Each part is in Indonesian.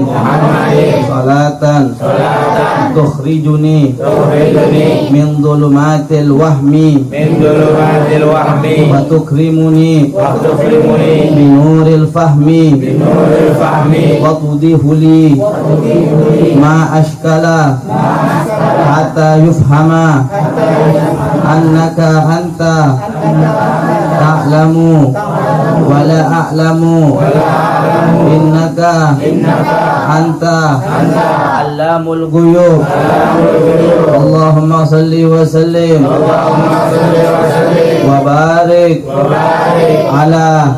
Muhammadin salatan tukhrijuni min dhulumatil wahmi wa tukrimuni bi nuril fahmi wa tudihu li ma ashkala hatta yufhama annaka anta ta'lamu wa la a'lamu innaka anta allamul ghuyub. Allahumma salli wa sallim wa barik ala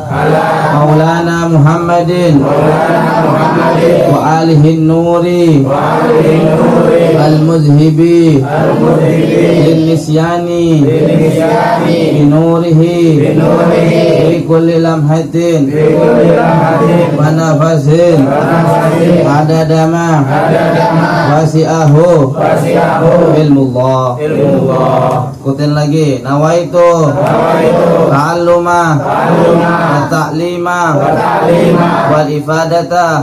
maulana Muhammadin wa alihi nuri al-muzhibi lin-nisyani binurihi bi kulli lamhatin wa nafasin adadama wasi'ahu ilmullah. Ikutin lagi. Nawaitu ta'alluma wa ta'lima wal ifadata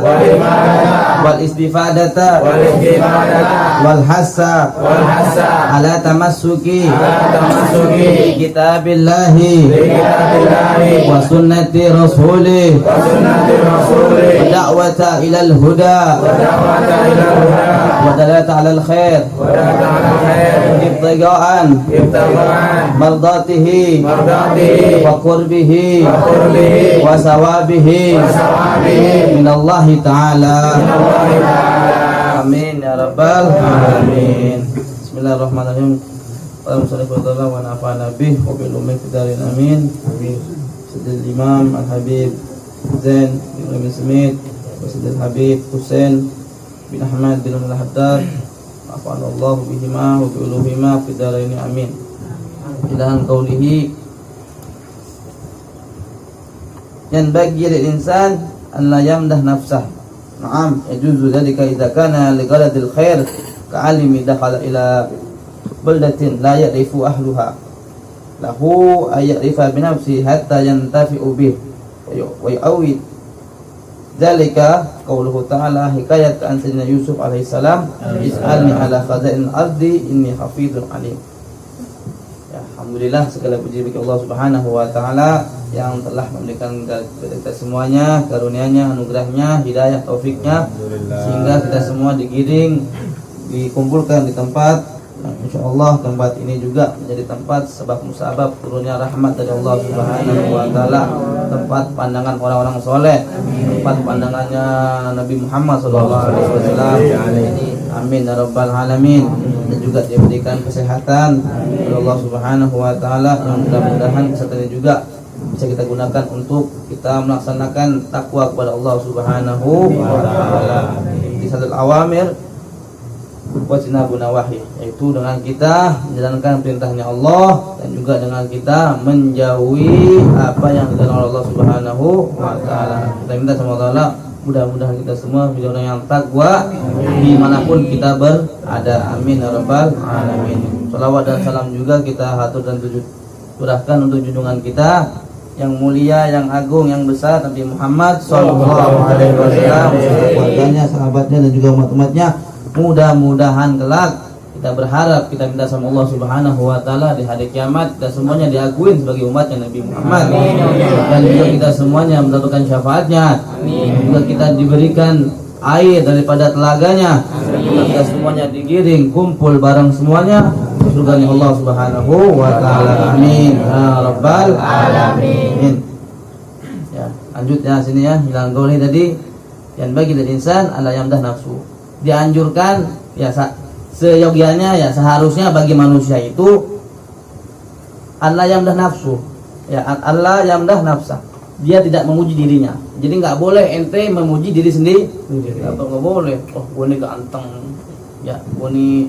wal istifadata wal hassa ala tamassuki kitabillahi wa sunnati rasulih wa da'wata ilal huda wa dalata alal khair ibtiga'an mardatihi wa qurbihi wa sawabihi minallahi ta'ala. Amin ya rabbal alamin. Bismillahirrahmanirrahim. Alhamdulillah wa nafa'ana bih wa bil ummi fidarin amin. Sayyidil Imam Al-Habib Zain bin Smith wa Sayyidil Habib Husain bin Ahmad bin Al-Haddad Allah bihima wa bi'uluhima fidaraini amin. Ilahan qawlihi yanbaghi lil insan an la yamdah nafsah. Na'am, yajuzu dhalika idza kana li gharadil khair ka'alimi dakhala ila baldatin la ya'rifu ahluha lahu ay ya'rifa bi nafsihi hatta yantafi'u bih wa yu'awwid dzalika qauluhu ta'ala hikayat an sayyidina Yusuf alaihi salam is'alni ala khaza'in ardi inni hafizun alim. Ya, alhamdulillah segala puji bagi Allah Subhanahu wa taala yang telah memberikan kepada kita semuanya karunia-Nya, anugerah-Nya, hidayah, taufiknya sehingga kita semua digiring dikumpulkan di tempat yang insyaallah tempat ini juga menjadi tempat sebab musabab turunnya rahmat dari Allah Subhanahu wa taala, tempat pandangan orang-orang soleh, tempat pandangannya Nabi Muhammad sallallahu alaihi wasallam. Amin ya rabbal alamin. Dan juga diberikan kesehatan oleh Allah Subhanahu wa taala yang mudah-mudahan kesehatan ini juga bisa kita gunakan untuk kita melaksanakan takwa kepada Allah Subhanahu wa taala. Imtisalul awamir wa jinabun nawahi, yaitu dengan kita menjalankan perintahnya Allah dan juga dengan kita menjauhi apa yang dilarang oleh Allah Subhanahu wa taala. Kita minta sama Allah mudah-mudahan kita semua menjadi orang yang takwa dimanapun kita berada. Amin ya rabbal alamin. Salawat dan salam juga kita hatur dan curahkan untuk junjungan kita yang mulia, yang agung, yang besar Nabi Muhammad sallallahu alaihi wasallam, keluarganya, sahabatnya dan juga umat-umatnya. Mudah-mudahan kelak kita berharap, kita minta sama Allah Subhanahu wa taala di hari kiamat kita semuanya diakuin sebagai umatnya Nabi Muhammad. Dan juga kita semuanya mendapatkan syafaatnya. Juga kita diberikan air daripada telaganya. Kita semuanya digiring kumpul bareng semuanya surga Allah Subhanahu wa taala. Amin ya rabbal alamin. Ya, lanjutnya sini ya, hilang gauli tadi yang bagi dari insan ala yamdah nafsu. Dianjurkan ya seyogianya ya seharusnya bagi manusia itu Allah yamdah nafsu, ya Allah yamdah nafsa, dia tidak memuji dirinya. Jadi nggak boleh ente memuji diri sendiri. Nggak boleh. Oh, gue ini ganteng, ya gue ini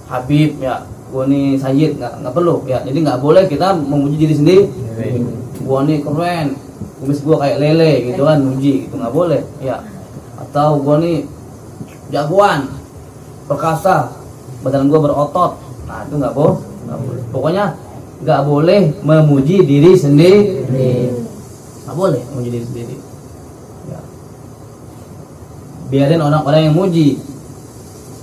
Habib, ya gue ini Sayyid, nggak perlu ya. Jadi nggak boleh kita memuji diri sendiri. Gue ini keren, kumis gue kayak lele gitu kan, muji itu nggak boleh ya. Atau gue ini jagoan, perkasa, badan gue berotot, nah itu nggak boleh. Pokoknya nggak boleh memuji diri sendiri, nggak boleh memuji diri sendiri. Ya. biarin orang-orang yang muji.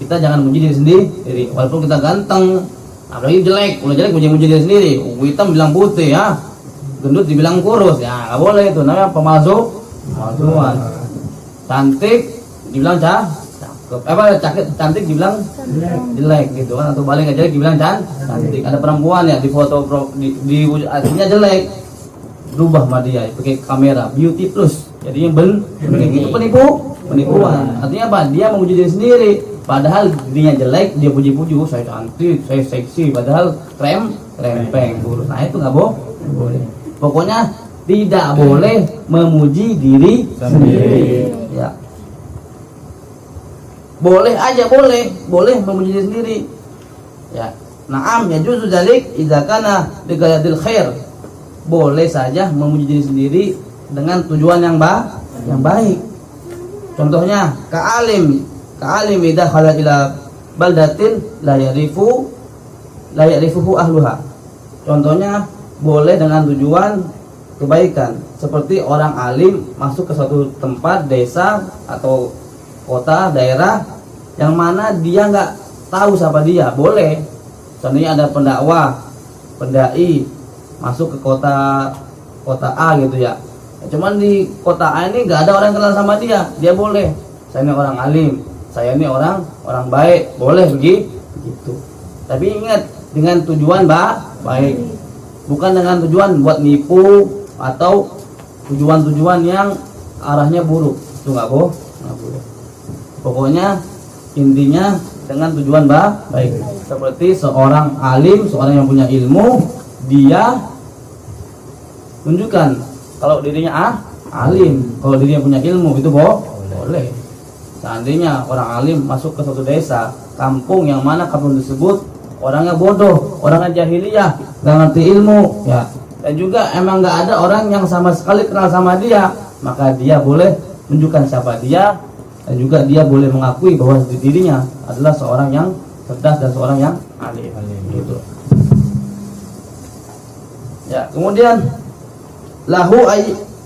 Kita jangan muji diri sendiri, walaupun kita ganteng, apalagi jelek, udah jelek muji diri sendiri. Hitam bilang putih ya, gendut dibilang kurus ya, nggak boleh, itu namanya pemalsuan. Cantik dibilang cakep, cantik dibilang jelek gitu kan, atau balik jelek dibilang cantik. Ada perempuan ya di foto di aslinya jelek, berubah sama dia pakai kamera beauty plus, jadinya itu penipuan. Artinya apa? Dia memuji diri sendiri, padahal dirinya jelek, dia puji-puji, saya cantik, saya seksi, padahal krempeng, kurus. Nah itu nggak boleh. Pokoknya tidak boleh memuji diri sendiri. Ya. Boleh aja, boleh memuji diri sendiri. Ya. Naam ya juzu dzalik idza kana lighayadil khair. Boleh saja memuji diri sendiri dengan tujuan yang baik. Contohnya ka'alim idza khala ila baldatin la ya'rifuhu ahluha. Contohnya boleh dengan tujuan kebaikan, seperti orang alim masuk ke suatu tempat, desa atau kota, daerah yang mana dia nggak tahu siapa dia, boleh. Seandainya ada pendakwah, pendai masuk ke kota A gitu ya, cuman di kota A ini nggak ada orang yang kenal sama dia, dia boleh. Saya ini orang alim, saya ini orang baik, boleh begitu. Tapi ingat, dengan tujuan baik, bukan dengan tujuan buat nipu atau tujuan-tujuan yang arahnya buruk. Itu nggak boleh. Pokoknya intinya dengan tujuan baik. Seperti seorang alim, seorang yang punya ilmu, dia tunjukkan kalau dirinya alim, kalau dirinya punya ilmu, itu boleh. Seandainya orang alim masuk ke suatu desa, kampung yang mana kampung tersebut orangnya bodoh, orangnya jahiliyah, nggak ngerti ilmu, ya, dan juga emang nggak ada orang yang sama sekali kenal sama dia, maka dia boleh tunjukkan siapa dia, dan juga dia boleh mengakui bahwa dirinya adalah seorang yang cerdas dan seorang yang alim. Gitu. Ya, kemudian lahu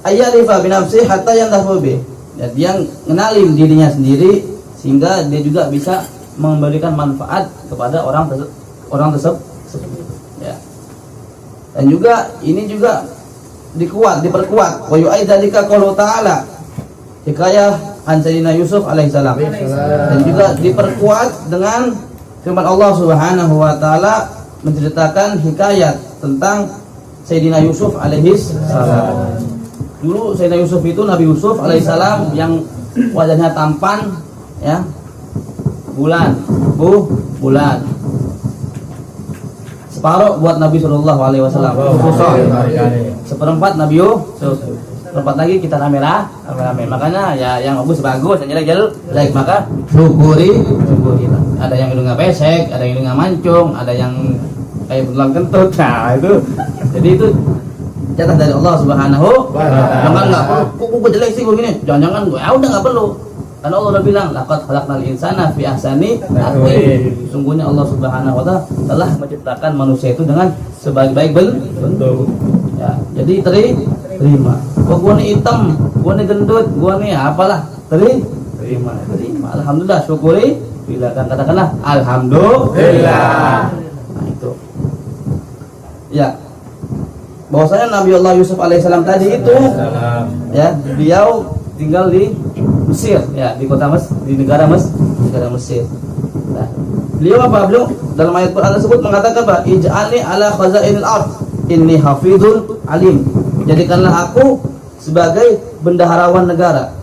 ayyarifa bi nafsi hatta yandahu bi. Ya, dia mengenali dirinya sendiri sehingga dia juga bisa memberikan manfaat kepada orang tersebut. Ya. Dan juga ini juga diperkuat. Wa yu'aidzalika qaulu ta'ala. Hikayah an Sayyidina Yusuf alaihissalam. Dan juga diperkuat dengan firman Allah Subhanahu wa taala menceritakan hikayat tentang Sayyidina Yusuf alaihissalam. Dulu Sayyidina Yusuf itu, Nabi Yusuf alaihissalam, yang wajahnya tampan, ya, bulan separuh buat Nabi Shallallahu Alaihi Wasallam, seperempat Nabi Yusuf, seperempat lagi kita rame. Makanya ya yang bagus, yang jelek maka syukuri. Ada yang hidungnya pesek, ada yang hidungnya mancung, ada yang kayak berulang kentut. Nah itu, jadi itu jatah dari Allah Subhanahu wa ta'ala. Jangan nggak perlu, kok jelek sih begini, jangan gue, ya udah nggak perlu, karena Allah udah bilang laqad khalaqnal insana fi ahsani taqwim. Sungguhnya Allah Subhanahu wa ta'ala telah menciptakan manusia itu dengan sebaik-baik bentuk. Ya, jadi terima. Kok gua nih hitam, gua nih gendut, gua nih apalah, terima. Alhamdulillah, syukuri, bila kan katakanlah alhamdulillah. Nah itu. Ya. Bahwasanya Nabi Allah Yusuf alaihissalam tadi itu, ya, beliau tinggal di Mesir, ya, di kota di negara Mesir. Nah, beliau dalam ayat Quran tersebut mengatakan apa? Ij'alni ala khazainil ard inni hafidhun alim. Jadikanlah aku sebagai bendaharawan negara.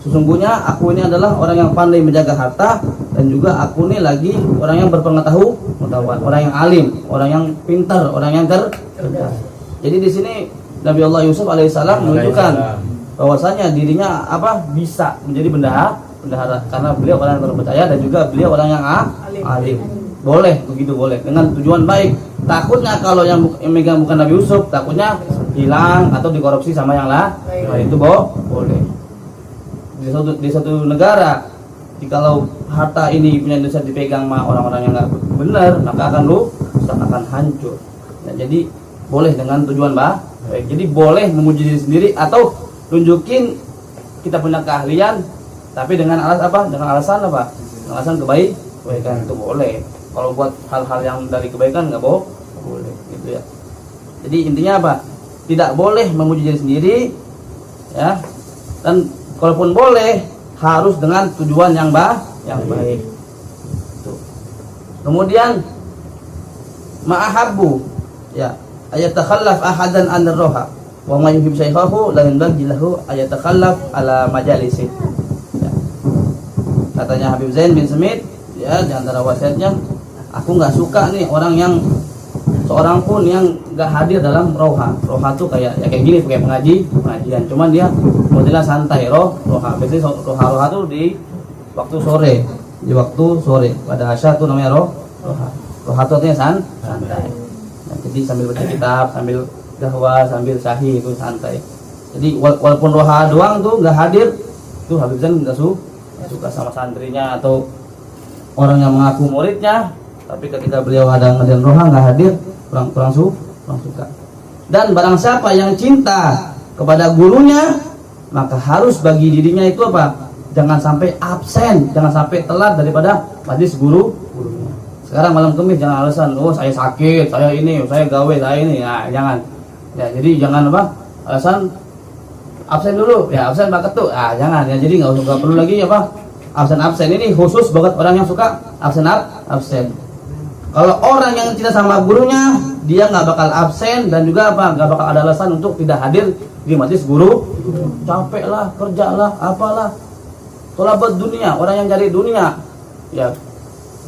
Sesungguhnya aku ini adalah orang yang pandai menjaga harta, dan juga aku ini lagi orang yang berpengetahuan, orang yang alim, orang yang pintar, orang yang cerdas. Jadi di sini Nabi Allah Yusuf alaihissalam menunjukkan bahwasanya dirinya bisa menjadi bendahara karena beliau orang yang terpercaya dan juga beliau orang yang alim. Boleh begitu, boleh dengan tujuan baik. Takutnya kalau yang megang bukan Nabi Yusuf, takutnya hilang atau dikorupsi sama yang lain. Nah, itu boleh. Di satu negara, jikalau harta ini punya dosa dipegang sama orang-orang yang nggak benar, maka akan hancur. Nah, jadi boleh dengan tujuan baik. Jadi boleh memuji diri sendiri atau tunjukin kita punya keahlian, Tapi dengan alasan apa? Dengan alasan kebaikan itu boleh. Kalau buat hal-hal yang dari kebaikan nggak boleh, gitu ya. Jadi intinya apa? Tidak boleh memuji diri sendiri, ya. Dan kalaupun boleh, harus dengan tujuan yang baik. Tuh. Kemudian ma'ahabbu, ya, ayatakhallaf ahadan an roha wa ma yuhib syaihahu la yanbaghi lahu ayatakhallaf ala majalisi. Ya. Katanya Habib Zain bin Smith, ya, di antara wasiatnya, aku nggak suka nih orang yang seorang pun yang nggak hadir dalam roha. Roha tuh kayak gini, kayak pengajian. Cuman dia modelnya santai. Roha. Biasanya roha tuh di waktu sore. Pada asya tuh namanya roha. Roha tuh artinya santai. Nah, jadi sambil baca kitab, sambil dahwa, sambil sahih itu santai. Jadi walaupun roha doang tuh nggak hadir, tuh Habib Zain nggak suka sama santrinya atau orang yang mengaku muridnya. Tapi ketika beliau ada ngadain roha nggak hadir, kurang suka. Dan barang siapa yang cinta kepada gurunya, maka harus bagi dirinya itu apa? Jangan sampai absen, jangan sampai telat daripada majlis gurunya. Sekarang malam Kamis jangan alasan, oh saya sakit, saya ini, saya gawe, saya ini. Nah, jangan. Ya, jadi jangan apa? Alasan absen dulu, ya absen Pak Ketua. Ah, jangan ya. Jadi nggak perlu lagi apa? Absen ini khusus banget orang yang suka absen. Kalau orang yang cinta sama gurunya, dia nggak bakal absen dan juga apa? Nggak bakal ada alasan untuk tidak hadir di majelis guru. Capek lah, kerja lah, apalah. Tolabat dunia, orang yang cari dunia, ya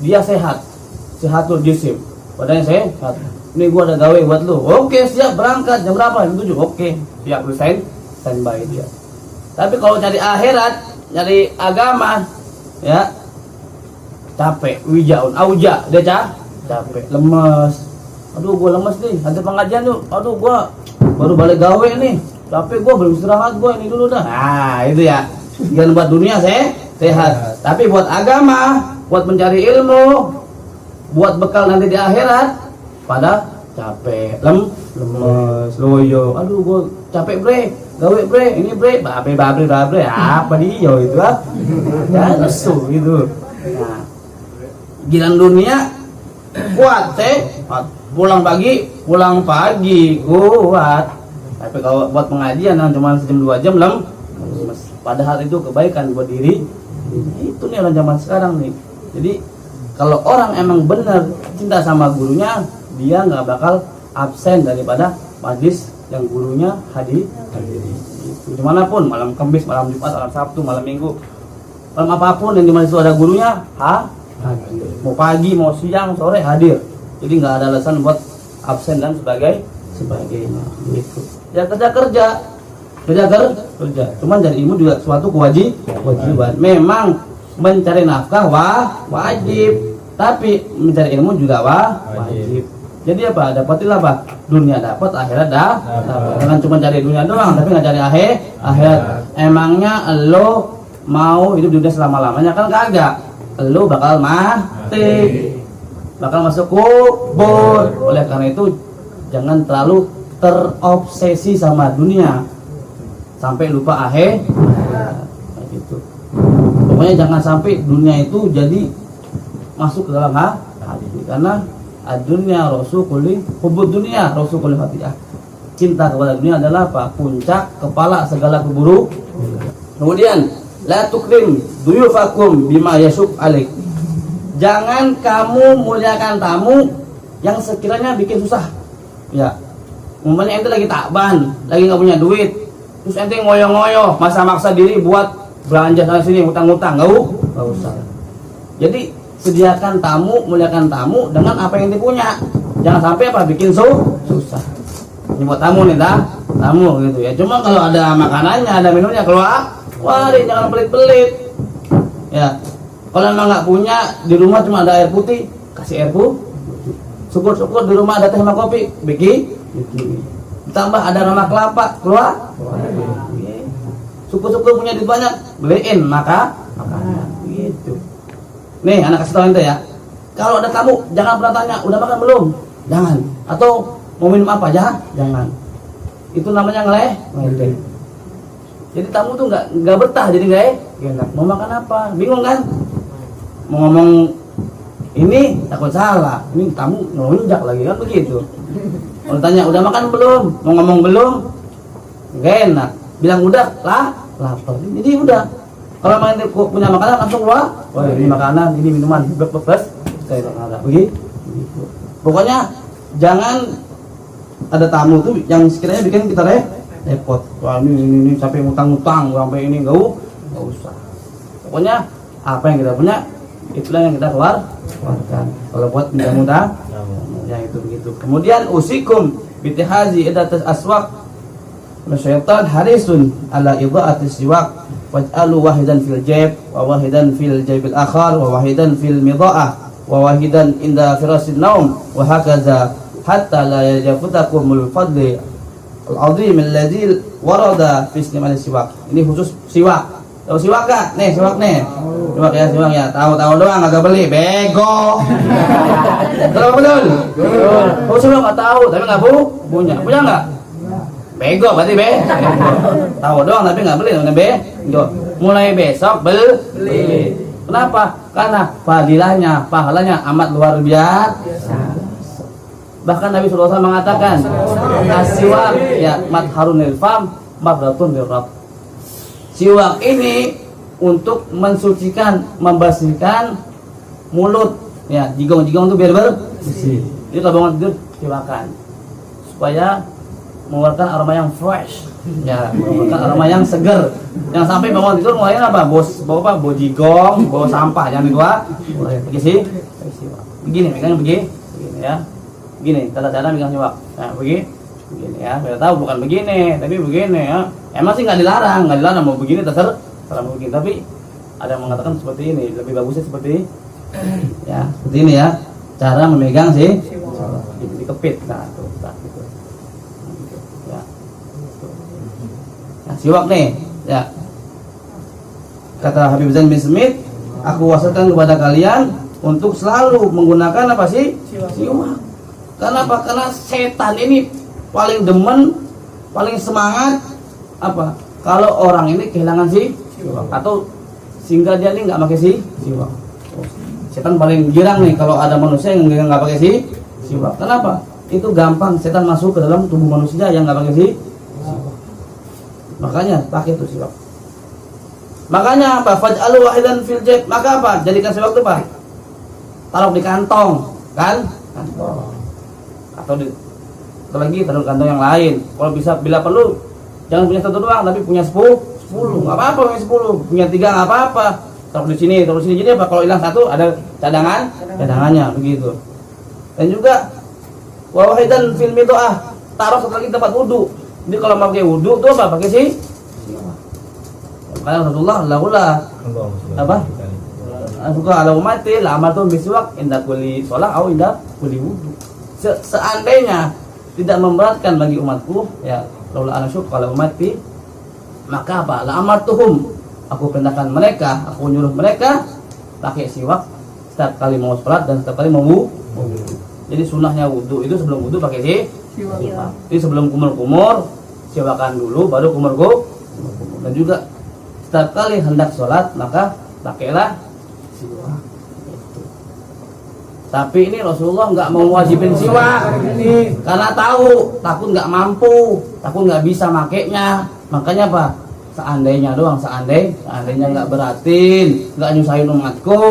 dia sehatul jisim. Badannya sehat. Ini gua ada gawe buat lu. Oke, siap berangkat jam berapa? Jam 7. Oke, siap lu standby dia. Tapi kalau cari akhirat, nyari agama, ya capek, auja, dia capek, lemes. Aduh, gua lemes nih, nanti pengajian yuk. Aduh, gua baru balik gawe nih, capek, gua belum istirahat, gua ini dulu dah. Nah, itu ya. Jangan buat dunia sehat, tapi buat agama, buat mencari ilmu, buat bekal nanti di akhirat, pada capek, lemes, loyo. Aduh, gua capek gawe ini babre, apa dia itu ah? Ya lesu gitu. Nah, gilang dunia kuat pulang pagi kuat. Tapi kalau buat pengajian cuma sejam 2 jam lemes. Padahal itu kebaikan buat diri. Itu nih orang zaman sekarang nih. Jadi kalau orang emang benar cinta sama gurunya, dia nggak bakal absen daripada majlis yang gurunya hadiri. Itu dimanapun, malam Kamis, malam Jumat, malam Sabtu, malam Minggu, malam apapun yang di majlis itu ada gurunya, hadir. Mau pagi, mau siang, sore hadir. Jadi nggak ada alasan buat absen dan sebagainya. Gitu. Ya kerja. Cuman dari ilmu juga suatu kewajiban. Memang mencari nafkah wajib, tapi mencari ilmu juga wajib. Jadi apa? Dapatilah apa? Dunia dapat, akhirat dapat. Jangan cuma cari dunia doang, tapi nggak cari akhirat. Emangnya lo mau hidup di dunia selama-lamanya? Kan kagak. Lo bakal mati, bakal masuk kubur. Oleh karena itu jangan terlalu terobsesi sama dunia sampai lupa akhirat. Gitu. Pokoknya jangan sampai dunia itu jadi masuk ke dalam hati, karena dunia rasulullah, hubud dunia rasulullah fatihah. Cinta kepada dunia adalah apa? Puncak kepala segala keburukan. Kemudian la tukrim duyufakum bima yasuk alik. Jangan kamu muliakan tamu yang sekiranya bikin susah. Ya, umpamanya ente lagi takban, lagi nggak punya duit, terus ente ngoyo-ngoyo, maksa diri buat belanja sana sini, utang-utang, nggak usah. Jadi sediakan tamu, muliakan tamu dengan apa yang dia punya. Jangan sampai apa bikin susah. Ini buat tamu nih, tamu gitu ya. Cuma kalau ada makanannya, ada minumnya, keluar, jangan pelit-pelit. Ya, kalau emang nggak punya, di rumah cuma ada air putih, kasih air putih. Syukur-syukur di rumah ada teh sama kopi, bikin. Ditambah ada rama kelapa, keluar. Syukur-syukur punya duit banyak, beliin makanan. Gitu. Nih, anak kasih tau ente ya. Kalau ada tamu, jangan pernah tanya, udah makan belum? Jangan. Atau mau minum apa? Jangan. Itu namanya ngeleh. Jadi tamu tuh nggak betah, jadi nggak enak. Mau makan apa? Bingung kan? Mau ngomong ini takut salah. Ini tamu ngelunjak lagi kan begitu. Kalau tanya udah makan belum? Mau ngomong belum? Nggak enak. Bilang udah lah, lapar. Jadi udah. Kalau main punya makanan langsung wah ini makanan, ini minuman, bebas. Saya ada begitu. Pokoknya jangan ada tamu tuh yang sekiranya bikin kita repot. Wah ini sampai ngutang-ngutang, sampai ini nggak usah. Pokoknya apa yang kita punya itulah yang kita keluarkan. Kalau buat mudah-mudah ya itu begitu. Kemudian usikum bitihazi idatus aswaq. Syaitan harisun ala idha'ati siwak waj'alu wahidan fil jaib wa wahidan fil jaibil akhar wa wahidan fil midha'ah wa wahidan inda firasin naum wa hakaza hatta la yajafutakumul fadli al-azim alladhi warada fi istimal siwak. Ini khusus siwak. Tahu siwak enggak? Nih, siwak nih. Siwak ya. Tahu doang agak beli, bego. Tahu betul? Betul. Oh, siwak enggak tahu, tapi enggak punya. Punya enggak? Bego berarti tahu doang tapi nggak beli namanya mulai besok beli. Kenapa? Karena fadilahnya, pahalanya amat luar biasa. Bahkan Nabi SAW mengatakan asiwak ya madharunil fam mabratun lirab. Siwak ini untuk mensucikan, membersihkan mulut ya, jigong-jigong itu biar bersih. Jadi kalau bangun tidur siwakan supaya mengeluarkan aroma yang fresh, ya, mengeluarkan aroma yang seger. Yang sampai bangun tidur mulainya apa? Bau jigong, bau sampah, jangan dua. Begini, megang begini ya. Begini, tata cara megang siwak. Nah, begini ya. Saya tahu bukan begini, tapi begini ya. Emang sih nggak dilarang mau begini terserah mau begini. Tapi ada yang mengatakan seperti ini, lebih bagusnya seperti ya, seperti ini ya. Cara memegang sih, dikepit, nah tuh, gitu. Siwak nih ya, kata Habib Zain bin Smith, aku wasiatkan kepada kalian untuk selalu menggunakan apa sih siwak. Kenapa? Karena setan ini paling demen, paling semangat apa kalau orang ini kehilangan siwak atau sehingga dia ini nggak pakai siwak. Setan paling girang nih kalau ada manusia yang nggak pakai siwak. Kenapa? Itu gampang setan masuk ke dalam tubuh manusia yang nggak pakai siwak. Makanya pakai itu siwak. Makanya apa? Faj'alu wahidan fil jaib. Maka apa? Jadikan siwak itu apa? Taruh di kantong, kan? Kantong. Atau lagi taruh kantong yang lain. Kalau bisa, bila perlu jangan punya satu doang, tapi punya 10. Enggak apa-apa punya 10. Punya 3 enggak apa-apa. Taruh di sini. Jadi apa? Kalau hilang satu ada cadangannya begitu. Dan juga wahidan fil midha'ah. Taruh satu lagi tempat wudu. Jadi kalau mau pakai wudhu tuh apa? Pakai sih? Karena Rasulullah lahula apa? Suka ala umati la amartum biswak inda kulli shalah atau inda kulli wudhu. Seandainya tidak memberatkan bagi umatku ya, laula ana syuq ala umati, maka apa? La amartuhum, aku perintahkan mereka, aku nyuruh mereka pakai siwak setiap kali mau sholat dan setiap kali mau wudhu. Jadi sunnahnya wudhu itu sebelum wudhu pakai siwak. Jadi sebelum kumur-kumur siwakan dulu baru kumur. Dan juga setiap kali hendak sholat maka pakailah siwak. Tapi ini Rasulullah nggak mau wajibin siwak karena tahu takut nggak mampu, takut nggak bisa makainya. Makanya apa? Seandainya doang, seandainya nggak beratin, nggak nyusahin umatku,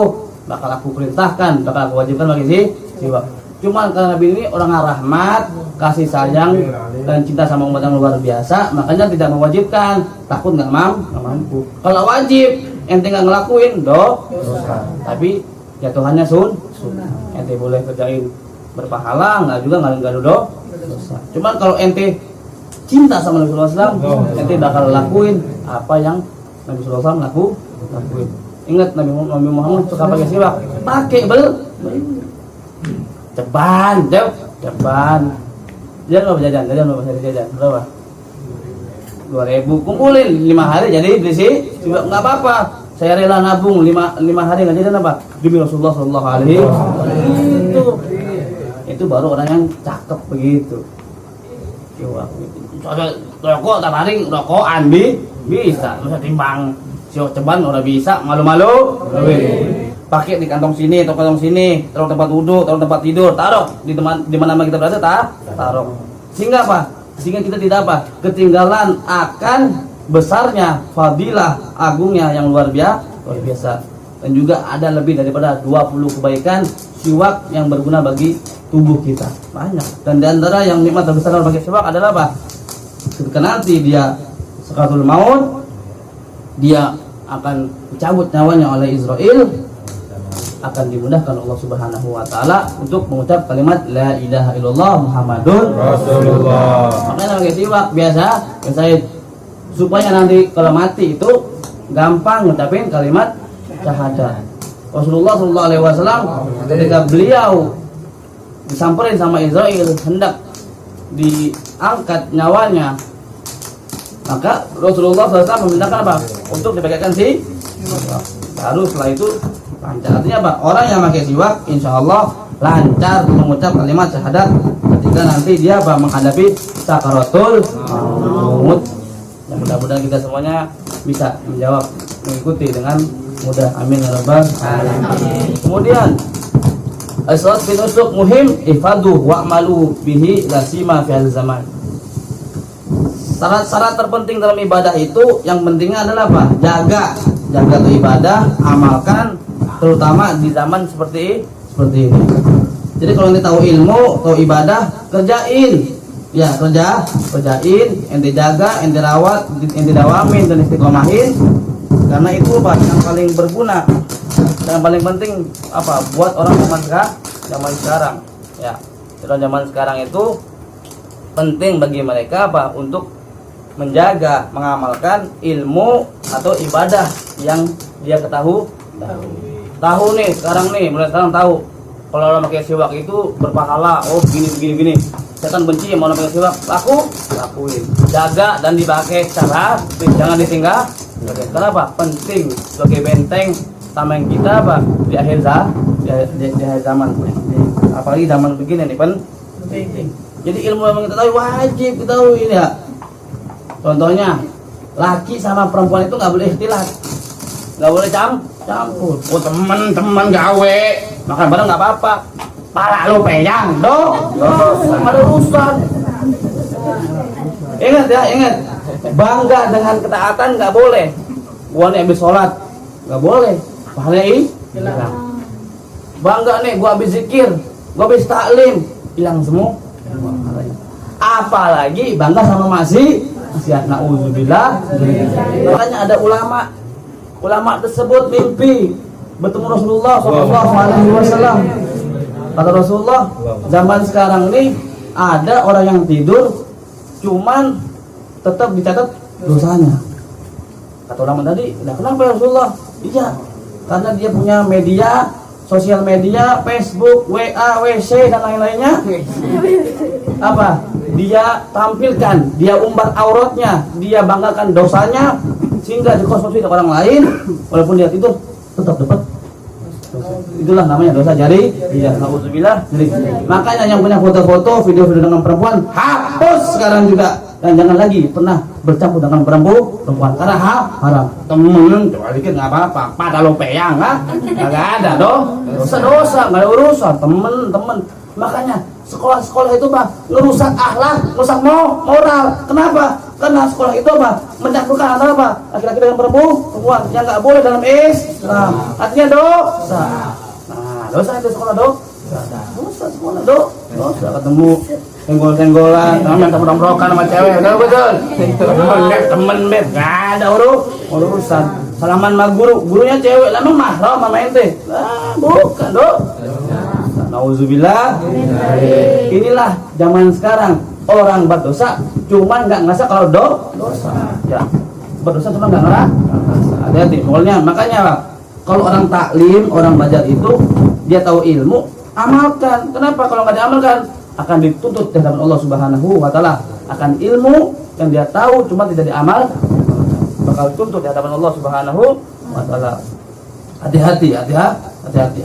bakal aku perintahkan, bakal aku wajibkan pakai siwak. Cuma karena Nabi ini orang rahmat, kasih sayang dan cinta sama umat yang luar biasa, makanya tidak mewajibkan, takut nggak mampu. Kalau wajib, ente nggak ngelakuin, dosa. Tapi jatuhannya sunnah. Ente boleh kerjain berpahala, nggak juga nggak ada dosa. Cuma kalau ente cinta sama Nabi SAW, ente bakal lakuin apa yang Nabi SAW lakuin. Ingat Nabi Muhammad suka pakai siwak, pakai ceban. Jajan berapa jajan berapa? 2.000 kumpulin 5 hari jadi beli sih nggak apa-apa, saya rela nabung 5 hari nggak jajan apa demi Rasulullah Sallallahu Alaihi Wasallam. Itu baru orang yang cakep begitu. siwak rokok tak paling rokokan bisa bisa timbang siwak ceban udah bisa malu-malu pakai di kantong sini atau kantong sini, taruh tempat wudhu, taruh tempat tidur, taruh di mana kita berada, taruh. Sehingga apa? Sehingga kita tidak apa? Ketinggalan akan besarnya fadilah agungnya yang luar biasa. Dan juga ada lebih daripada 20 kebaikan siwak yang berguna bagi tubuh kita. Banyak. Dan di antara yang nikmat terbesar bagi siwak adalah apa? Ketika nanti dia sakaratul maut, dia akan dicabut nyawanya oleh Israel, akan dimudahkan Allah Subhanahu wa taala untuk mengucap kalimat la ilaha illallah Muhammadur Rasulullah. Makanya pakai siwak biasa supaya nanti kalau mati itu gampang ngucapin kalimat syahadat. Rasulullah sallallahu alaihi wasallam ketika beliau disamperin sama Israel hendak diangkat nyawanya, maka Rasulullah SAW memintakan apa? Untuk dipakaikan baru setelah itu lancar. Artinya apa? Orang yang pakai siwak insya Allah lancar mengucap kalimat syahadat ketika nanti dia apa? Menghadapi sakaratul maut. Yang mudah-mudahan kita semuanya bisa menjawab, mengikuti dengan mudah. Amin ya rabbal alamin. Kemudian as-salat fi nusuk muhim ifadu wa'malu bihi lasima fi zaman. Syarat-syarat terpenting dalam ibadah itu yang pentingnya adalah apa? Jaga tuh ibadah, amalkan terutama di zaman seperti ini. Jadi kalau ente tahu ilmu, tahu ibadah, kerjain. Ya, kerjain, ente jaga, ente rawat, ente dawamin dan istiqomahin. Karena itu apa? Yang paling berguna. Yang paling penting apa? Buat orang zaman sekarang. Ya, zaman sekarang itu penting bagi mereka apa? Untuk menjaga, mengamalkan ilmu atau ibadah yang dia ketahui. Tahu nih sekarang nih, mulai sekarang tahu kalau orang pakai siwak itu berpahala. Oh begini. Saya kan benci yang mau pakai siwak, lakuin. Jaga dan dipakai secara jangan ditinggal. Kenapa? Penting sebagai benteng tameng kita apa di akhir zaman. Apalagi zaman begini nih penting. Jadi ilmu yang kita tahu wajib kita tahu ini ya. Contohnya, laki sama perempuan itu nggak boleh ikhtilat, nggak boleh campur. Oh teman gawe, makan bareng nggak apa-apa. Pala lu peyang, ada urusan. Ingat, bangga dengan ketaatan nggak boleh. Gua nih habis sholat, nggak boleh. Pahalanya hilang. Bangga nih, gua habis zikir, gua habis taklim, hilang semua. Apalagi bangga sama maksiat, na'udzubillah. Makanya ada ulama tersebut mimpi bertemu Rasulullah SAW. Kata Rasulullah, zaman sekarang ini ada orang yang tidur cuman tetap dicatat dosanya. Kata ulama tadi, kenapa ya Rasulullah? Iya, karena dia punya media, sosial media, Facebook, WA, WC dan lain-lainnya. Apa? Dia tampilkan, dia umbar auratnya, dia banggakan dosanya sehingga dikonsumsi oleh orang lain, walaupun dia tidur tetap dapat. Itulah namanya dosa jari. Iya, na'udzubillah. Makanya yang punya foto-foto, video-video dengan perempuan hapus sekarang juga, dan jangan lagi pernah bercampur dengan perempuan karena haram. Temen coba dikit nggak apa-apa, pada lo peyang nggak ada dosa nggak ada urusan temen. Makanya sekolah itu ngerusak akhlak, ngerusak moral. Kenapa? Karena sekolah itu mencampurkan antara laki-laki dengan perempuan yang nggak boleh dalam Islam. Artinya dosa. Nah, dosa itu sekolah dosa sekolah dosa ketemu senggol-senggolan, yang tembok-tembokan sama cewek, betul. Temen nggak ada urusan. Salaman sama gurunya cewek, emang mahram sama ente? Bukan Nauzubillah. Inilah zaman sekarang, orang berdosa cuman nggak ngerasa kalau dosa. Ya, berdosa cuma nggak ngerasa. Hati-hati. Makanya kalau orang taklim, orang belajar itu dia tahu ilmu, amalkan. Kenapa? Kalau nggak diamalkan akan dituntut di hadapan Allah Subhanahu wa taala. Akan ilmu yang dia tahu cuma tidak diamal, bakal dituntut di hadapan Allah Subhanahu wa taala. Hati-hati.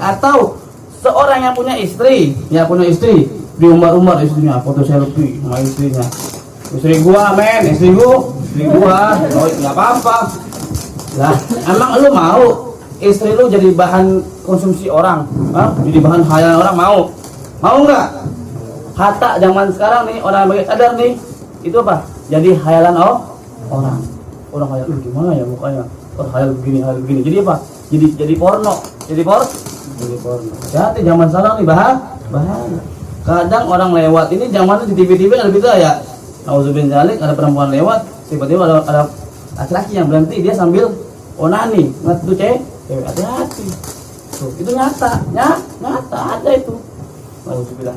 Atau seorang yang punya istri di umar istrinya, foto selfie sama istrinya. istri gua oh nggak apa-apa lah. Emang lu mau istri lu jadi bahan konsumsi orang, jadi bahan khayalan orang, mau nggak? Hatta zaman sekarang nih, orang bagi sadar nih, itu apa? Jadi khayalan orang khayal, gimana ya mukanya, khayal begini, jadi apa? Jadi porno. Ya, zaman sekarang nih bahaya. Kadang orang lewat ini zamannya di TV ada gitu ya. Nauzubillah, ada perempuan lewat, tiba-tiba ada laki-laki yang berhenti, dia sambil onani, nggak tuh cewek, hati-hati. Tuh, itu nyata ada itu. Nauzubillah.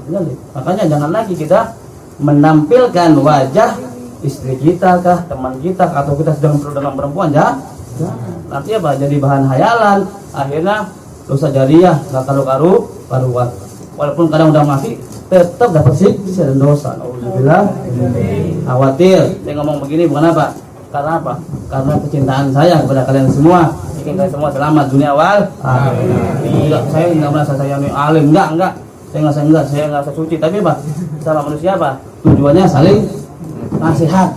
Makanya jangan lagi kita menampilkan wajah istri kita kah, teman kita, atau kita sedang dengan perempuan, jangan. Nanti apa? Jadi bahan hayalan, akhirnya dosa jariah, nggak karuan. Walaupun kadang udah mati, tetap dapat siksa dan dosa. Alhamdulillah. Khawatir. Saya ngomong begini bukan apa? Karena apa? Karena kecintaan saya kepada kalian semua. Ingin kalian semua selamat dunia awal. Enggak, saya nggak merasa saya ini alim, enggak. Saya nggak suci. Tapi apa? Sama manusia apa? Tujuannya saling nasihat,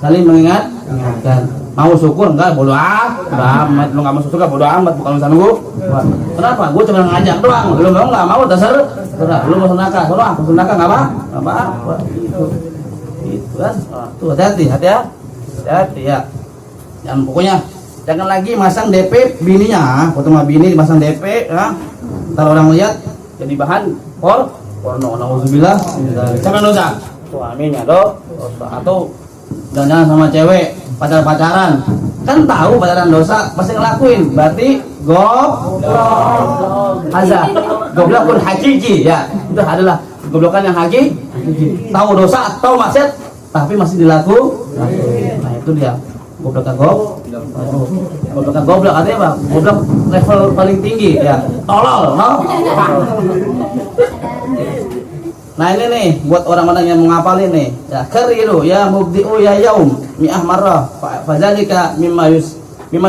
saling mengingatkan. Mau syukur enggak? Bodoh amat. Lu nggak mau syukur bodoh amat, bukan urusan gua. Kenapa? Gua cuma ngajak doang. Lu mau nggak mau terserah. Lu mau sunaka, aku sunaka nggak apa? Itu kan. Tuh hati ya. Jangan pokoknya jangan lagi masang DP bininya, foto sama bini dipasang DP, ya. Ntar orang lihat jadi bahan porno. Nauzubillah. Jangan dosa. Suaminya atau jangan sama cewek pacaran kan tahu pacaran dosa pasti ngelakuin, berarti goblok pun hakiki ya, itu adalah goblokan yang hakiki, tahu dosa, tahu maksiat tapi masih dilakukan. Nah itu dia goblokan goblok artinya apa? Goblok level paling tinggi ya, tolol no? Nah ini nih buat orang-orang yang menghafalin nih ya, kariru ya mubdi'u ya yaum mi'ah marrah fadzalika mimma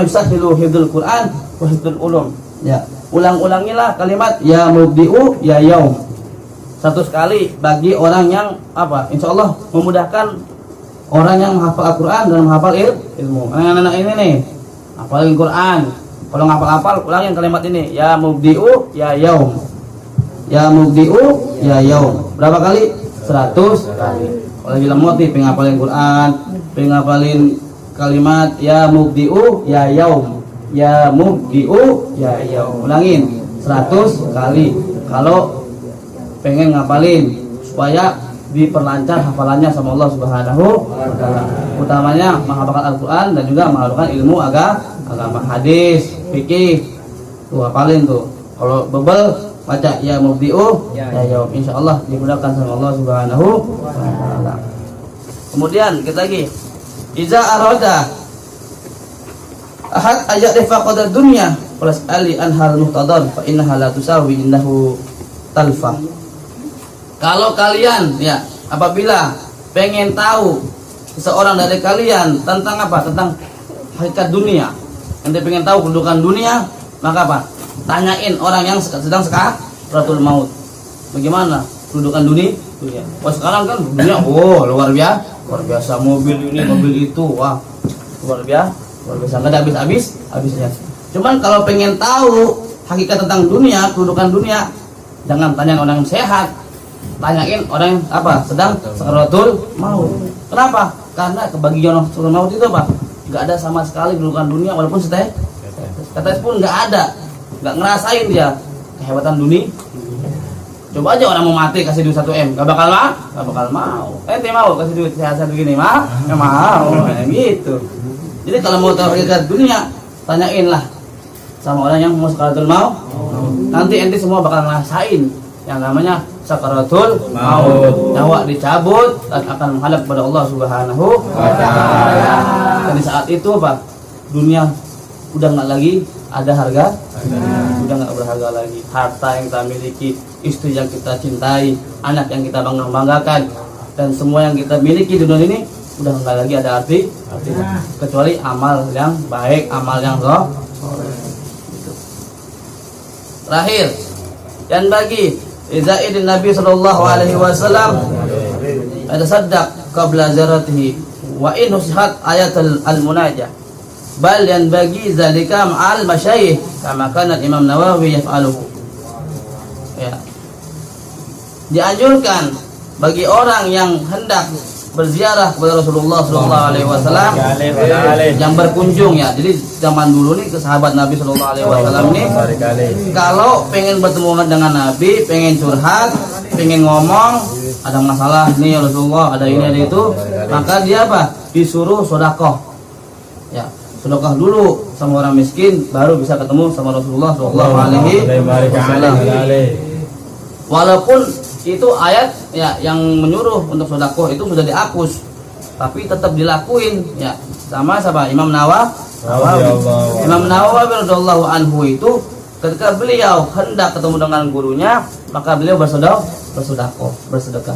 yusahhilu hifdzul Qur'an wa hifdzul ulum ya. Ulang-ulangilah kalimat ya mubdi'u ya yaum 100 kali bagi orang yang apa? Insyaallah memudahkan orang yang menghafal Al-Qur'an dan menghafal ilmu. Anak-anak ini nih hafalin Qur'an, kalau ngapal-hafal ulangin kalimat ini ya mubdi'u ya yaum. Ya mubdi'u ya yaum. Berapa kali? 100 kali. Kalau bilang motif penghafalin Quran, penghafalin kalimat ya mubdi'u ya yaum. Ya mubdi'u ya yaum. Ulangin 100 kali. Kalau pengen ngapalin supaya diperlancar hafalannya sama Allah Subhanahu wa taala. Utamanya menghafalkan Al-Qur'an dan juga menghafalkan ilmu agama, hadis, fikih. Tuh hafalin tuh. Kalau bebel baca ya mubdi'u ya yaum, insyaallah dimudahkan sama Allah Subhanahu wa taala. Kemudian kita lagi iza arada ahad ayat faqad dunya plus ali anhal muhtadar fa innaha la tusawi innahu talfa. Kalau kalian ya apabila pengen tahu seseorang dari kalian tentang apa? Tentang hakikat dunia. Ente pengen tahu kedudukan dunia, maka apa? Tanyain orang yang sedang sakaratul maut. Bagaimana kedudukan dunia? Wah sekarang kan dunia luar biasa, mobil ini, mobil itu, wah luar biasa, nggak ada habisnya. Cuman kalau pengen tahu hakikat tentang dunia, kedudukan dunia, jangan tanya orang yang sehat, tanyain orang yang apa? Sedang sakaratul maut. Kenapa? Karena kebagian sakaratul maut itu apa? Nggak ada sama sekali kedudukan dunia, walaupun tetes pun nggak ada. Nggak ngerasain dia kehebatan dunia. Coba aja orang mau mati kasih duit 1 M, gak bakal mau. Ente mau kasih duit sehat begini mah? Gak mau, gitu. Jadi kalau mau tahu hakikat dunia, tanyain lah sama orang yang mau sakaratul maut. Nanti ente semua bakal ngerasain yang namanya sakaratul maut. Nyawa dicabut dan akan menghadap kepada Allah Subhanahu wa taala. Dan di saat itu apa? Dunia udah nggak lagi ada harga, udah nggak berharga lagi. Harta yang kita miliki, istri yang kita cintai, anak yang kita banggakan, dan semua yang kita miliki di dunia ini udah nggak lagi ada arti kecuali amal yang baik, amal yang soleh. Terakhir, dan bagi Zaidin Nabi Sallallahu Alaihi Wasallam ada sadaq qabla zaratihi wa in nusihat ayat al-munajah bal yanbaghi zalika ma'al masyayikh kama kana Imam Nawawi yaf'aluhu. Ya. Dianjurkan bagi orang yang hendak berziarah kepada Rasulullah sallallahu alaihi wasallam yang berkunjung ya. Jadi zaman dulu nih ke sahabat Nabi sallallahu alaihi wasallam nih kalau pengen bertemu dengan Nabi, pengen curhat, pengen ngomong, ada masalah nih ya Rasulullah, ada ini ada itu, maka dia apa? Disuruh sedekah. Ya, sedekah dulu sama orang miskin baru bisa ketemu sama Rasulullah sallallahu alaihi wasallam. Walaupun itu ayat ya yang menyuruh untuk sedekah itu sudah dihapus, tapi tetap dilakuin ya sama Imam Nawawi. Imam Nawawi radhiyallahu anhu itu ketika beliau hendak ketemu dengan gurunya, maka beliau bersedekah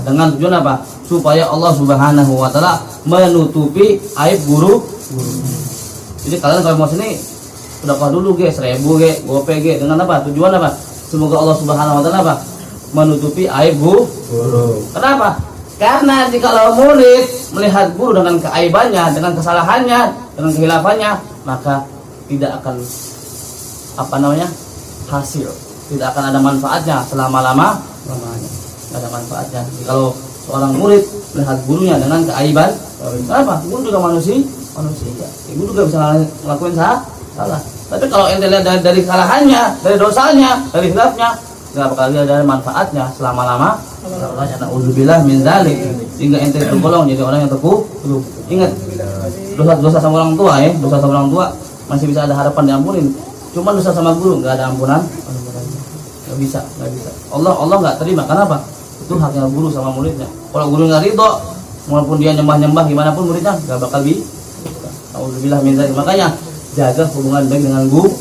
dengan tujuan apa? Supaya Allah Subhanahu wa taala menutupi aib guru. Jadi kalian kalau mau sini sedekah dulu 1000 gope dengan apa? Tujuan apa? Semoga Allah Subhanahu wa taala apa? Menutupi aib guru. Kenapa? Karena jika murid melihat guru dengan keaibannya, dengan kesalahannya, dengan kehilafannya, maka tidak akan hasil, tidak akan ada manfaatnya selama-lamanya. Tidak ada manfaatnya. Jadi kalau seorang murid melihat gurunya dengan keaiban, kenapa? Guru juga manusia. Guru juga bisa ngelakuin salah. Tapi kalau ente lihat dari kesalahannya, dari dosanya, dari khilafnya, nggak bakal ada manfaatnya selama-lama. Na'udzubillah min dzalik. Sehingga ente tergolong jadi orang yang teguh. Ingat, dosa sama orang tua dosa sama orang tua masih bisa ada harapan diampunin. Cuma dosa sama guru nggak ada ampunan. Nggak bisa. Allah nggak terima. Kenapa? Itu haknya guru sama muridnya. Kalau guru nggak ridho, walaupun dia nyembah gimana pun muridnya nggak bakal bisa. Na'udzubillah min dzalik. Makanya jaga hubungan baik dengan guru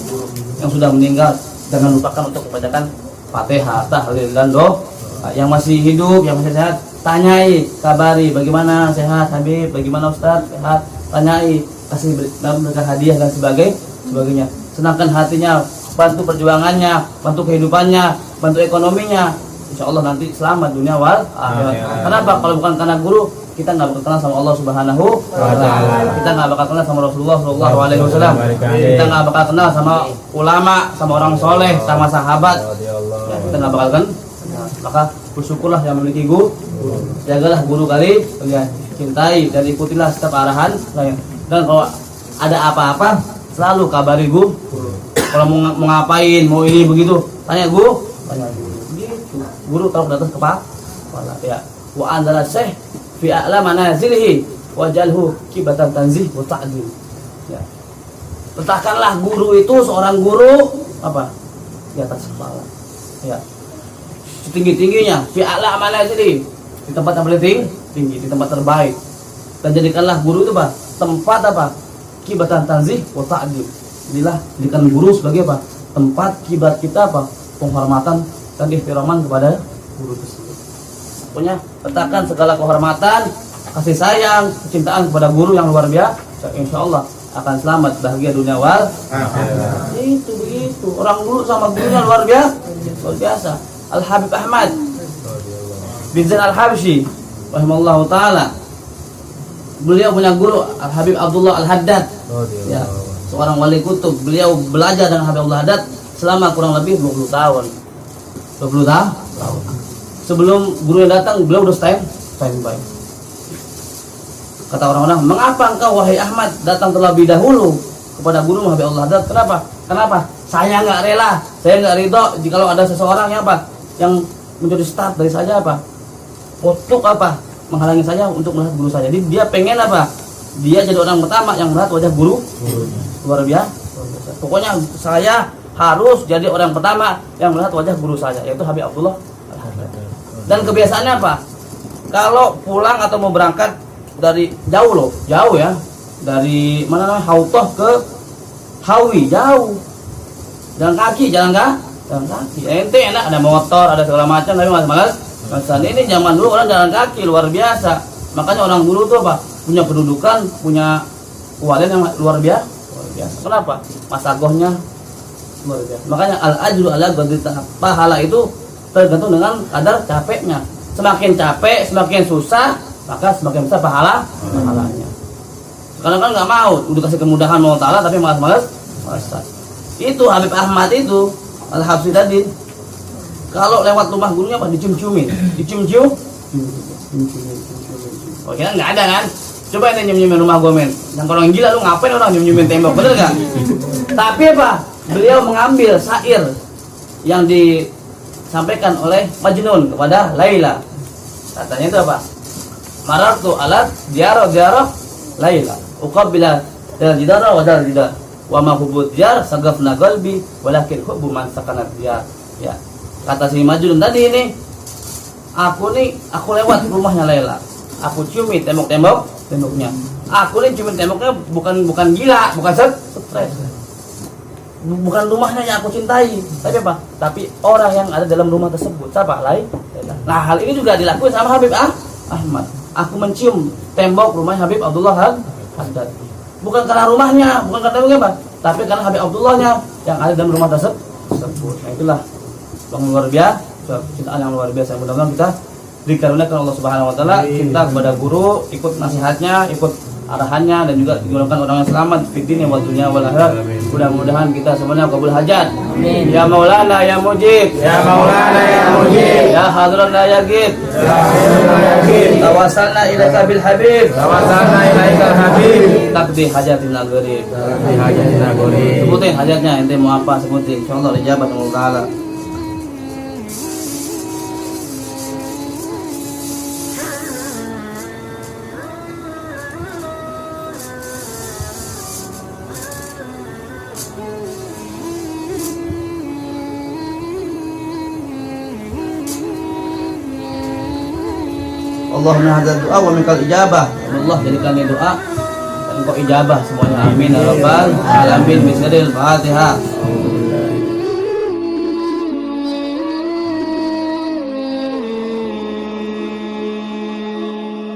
yang sudah meninggal. Jangan lupakan untuk membacakan Fatihah, tahlil dan doa. Yang masih hidup, yang masih sehat, tanyai, kabari bagaimana sehat Habib, bagaimana Ustaz sehat, tanyai, kasih berikan hadiah dan sebagainya. Senangkan hatinya, bantu perjuangannya, bantu kehidupannya, bantu ekonominya. Insya Allah nanti selamat dunia wal akhirat. Kenapa? Kalau bukan karena guru, kita nggak bakal kenal sama Allah Subhanahu wa taala. Kita nggak bakal kenal sama Rasulullah sallallahu alaihi wasallam. Kita nggak bakal kenal sama ulama, sama orang soleh, sama sahabat. Ya, kita nggak bakal kenal. Maka bersyukurlah yang memiliki guru. Jagalah guru kalian, cintai dan ikutilah setiap arahan. Dan kalau ada apa-apa, selalu kabari guru. Kalau mau ngapain, mau ini begitu, tanya guru. Gitu. Guru tahu ke atas kepala. Ya. Wa andala syekh fi a'la manazilihi wajalhu kibatan tanzih wa ta'dil. Ya. Letakkanlah guru itu seorang guru di atas kepala. Ya. Setinggi-tingginya fi a'la manazilihi, di tempat yang paling tinggi, di tempat terbaik. Dan jadikanlah guru itu tempat kibatan tanzih wa ta'dil. Inilah jadikan guru sebagai tempat kibat kita penghormatan dan ihtiraman kepada guru tersebut. Pokoknya letakkan segala kehormatan, kasih sayang, kecintaan kepada guru yang luar biasa. Insya Allah akan selamat bahagia dunia wal akhirat. Itu begitu. Orang guru sama gurunya luar biasa. Al Habib Ahmad bin Zain Al Habsyi rahimahullahu taala. Beliau punya guru Al Habib Abdullah Al Haddad. Ya, seorang wali kutub. Beliau belajar dengan Habib Abdullah Haddad selama kurang lebih 20 tahun. 20 tahun. Sebelum guru yang datang, beliau udah standby. Kata orang-orang, mengapa engkau wahai Ahmad datang terlebih dahulu kepada guru Habib Abdullah Haddad? Kenapa? Saya nggak rela, saya nggak ridho jikalau ada seseorang yang menjadi start dari saya untuk menghalangi saya untuk melihat guru saya. Jadi dia pengen Dia jadi orang pertama yang melihat wajah guru. Luar biasa. Pokoknya saya harus jadi orang pertama yang melihat wajah guru saya, yaitu Habib Abdullah. Dan kebiasaannya kalau pulang atau mau berangkat dari jauh ya, dari Hautoh ke Hawi jauh, jalan kaki. Ente enak ada motor, ada segala macam, tapi malas. Ini zaman dulu orang jalan kaki luar biasa. Makanya orang dulu tuh punya kedudukan, punya kewalian yang luar biasa. Kenapa? Masagohnya luar biasa. Makanya al-ajru ala qadri pahala itu tergantung dengan kadar capeknya. Semakin capek, semakin susah, maka semakin besar pahalanya. Sekarang kan nggak mau, udah kasih kemudahan Allah Ta'ala tapi malas. Itu Habib Ahmad itu Al-Habsyi tadi, kalau lewat rumah gurunya apa dicium-ciumin, oh kira nggak ada kan? Coba ini nyium-nyiumin rumah gue men, yang kalau yang gila lu ngapain orang nyium-nyiumin tembok, bener gak? Tapi apa? Beliau mengambil syair yang disampaikan oleh Majnun kepada Laila. Katanya itu apa? Marartu alat diarah Laila uqabbila dal jidara wa dal jidar wa ma hubud jar sagafna qalbi walakin hubbu man sakanat dia. Ya. Kata si Majnun tadi ini, aku lewat rumahnya Laila. Aku ciumi temboknya. Aku nih ciumin temboknya bukan gila, bukan stres. Bukan rumahnya yang aku cintai, tapi apa? Tapi orang yang ada dalam rumah tersebut. Siapa? Laila. Nah, hal ini juga dilakukan sama Habib Ahmad. Aku mencium tembok rumah Habib Abdullah Haddad. Bukan karena rumahnya, bukan karena temboknya, Pak, tapi karena Habib Abdullahnya yang ada dalam rumah tersebut. Nah, itulah yang luar biasa, cintaan yang luar biasa. Mudah-mudahan kita dikaruniakan Allah Subhanahu wa taala cinta kepada guru, ikut nasihatnya, ikut arahannya, dan juga digolongkan orang yang selamat di dunia wa dunya wal akhirat. Mudah-mudahan kita semuanya kabul hajat. Amin. Ya Maulana ya Mujib. Ya Maulana ya Mujib. Ya Hadran la yagib. Ya Hadran la yagib. Tawasalna ilaika bil habib. Tawasalna ilaika al habib. Taqdi hajatina gharib. Taqdi hajatina gharib. Sebutin hajatnya, ente mau apa sebutin. Insyaallah dijawab Allah Taala. Allahumma hadza doa wa minkal ijabah. Allah jadikan ini doa dan engkau ijabah semuanya. Amin ya rabbal alamin. Bismillahirrahmanirrahim. Fatihah.